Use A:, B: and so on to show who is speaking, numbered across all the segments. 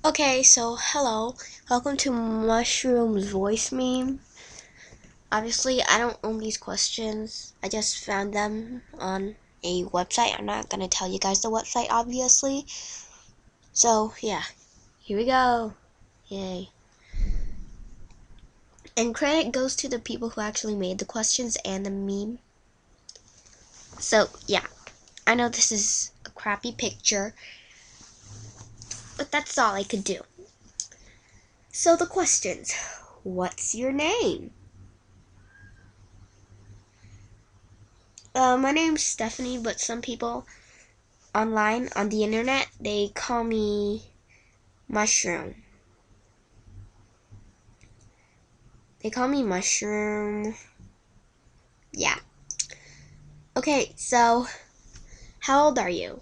A: Okay, so hello. Welcome to Mushroom's voice meme. Obviously, I don't own these questions. I just found them on a website. I'm not going to tell you guys the website, obviously. So, yeah. Here we go. Yay. And credit goes to the people who actually made the questions and the meme. So, yeah. I know this is a crappy picture, but that's all I could do. So, the questions. What's your name? My name's Stephanie, but some people online on the internet they call me Mushroom. They call me Mushroom. Yeah. Okay, so how old are you?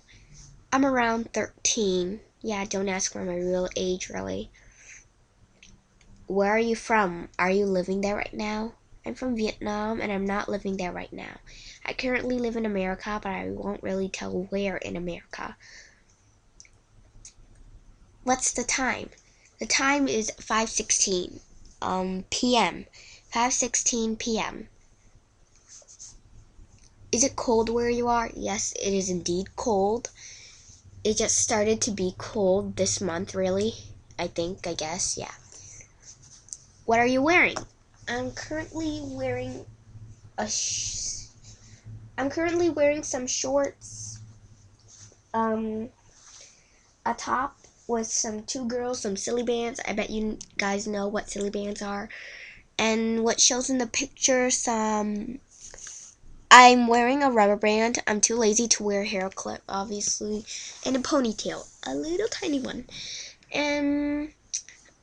A: I'm around 13. Yeah, don't ask for my real age, really. Where are you from? Are you living there right now? I'm from Vietnam and I'm not living there right now. I currently live in America, but I won't really tell where in America. What's the time? The time is 5:16 p.m. 5:16 p.m. Is it cold where you are? Yes, it is indeed cold. It just started to be cold this month, really. I guess, yeah. What are you wearing? I'm currently wearing I'm currently wearing some shorts, a top with some two girls, some silly bands. I bet you guys know what silly bands are. And what shows in the picture, I'm wearing a rubber band. I'm too lazy to wear a hair clip, obviously, and a ponytail, a little tiny one. And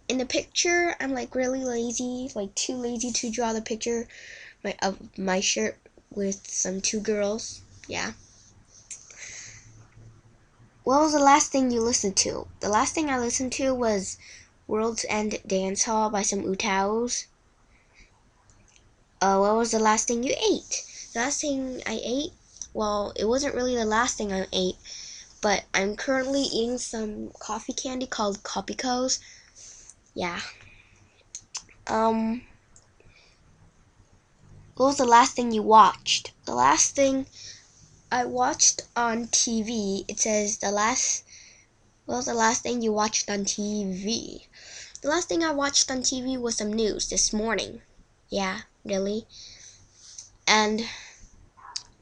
A: in the picture, I'm like really lazy, like too lazy to draw the picture of my shirt with some two girls. Yeah. What was the last thing you listened to? The last thing I listened to was World's End Dance Hall by some Utaos. What was the last thing you ate? The last thing I ate? Well, it wasn't really the last thing I ate, but I'm currently eating some coffee candy called Copicos. Yeah. What was the last thing you watched? The last thing I watched on TV, it says what was the last thing you watched on TV? The last thing I watched on TV was some news this morning. Yeah, really. And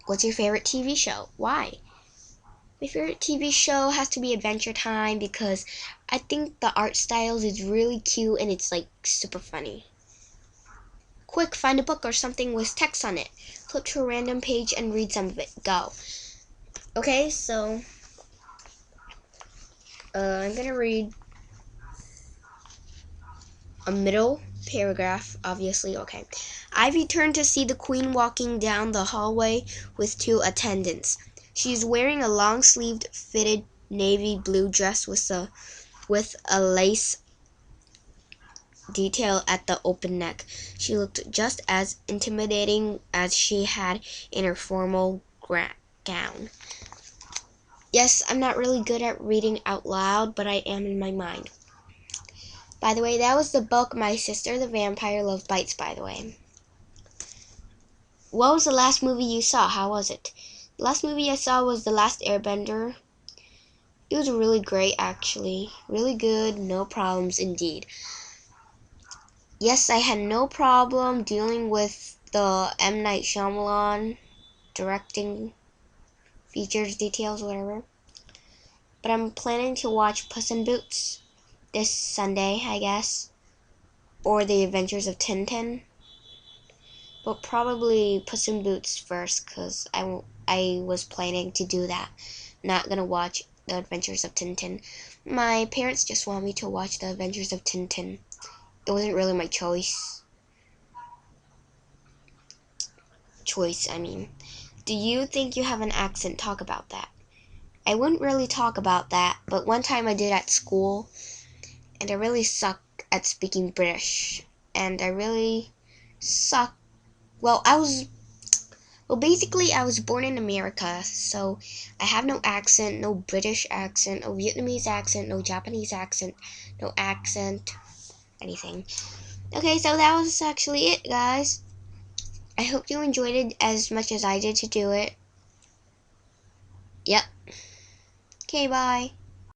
A: what's your favorite TV show? Why? My favorite TV show has to be Adventure Time because I think the art styles is really cute and it's like super funny. Quick, find a book or something with text on it. Flip to a random page and read some of it. Go. Okay, so I'm gonna read a middle paragraph, obviously. Okay. Ivy turned to see the queen walking down the hallway with two attendants. She is wearing a long-sleeved fitted navy blue dress with a lace detail at the open neck. She looked just as intimidating as she had in her formal gown. Yes, I'm not really good at reading out loud, but I am in my mind. By the way, that was the book My Sister the Vampire Love Bites, by the way. What was the last movie you saw? How was it? The last movie I saw was The Last Airbender. It was really great, actually. Really good, no problems indeed. Yes, I had no problem dealing with the M. Night Shyamalan directing features, details, whatever. But I'm planning to watch Puss in Boots this Sunday, I guess. Or The Adventures of Tintin. But probably Puss in Boots first, because I was planning to do that. Not gonna watch The Adventures of Tintin. My parents just want me to watch The Adventures of Tintin. It wasn't really my choice. I mean. Do you think you have an accent? Talk about that. I wouldn't really talk about that, but one time I did at school, and I really suck at speaking British. And I really suck. Well, Well, basically, I was born in America, so I have no accent, no British accent, no Vietnamese accent, no Japanese accent, no accent, anything. Okay, so that was actually it, guys. I hope you enjoyed it as much as I did to do it. Yep. Okay, bye.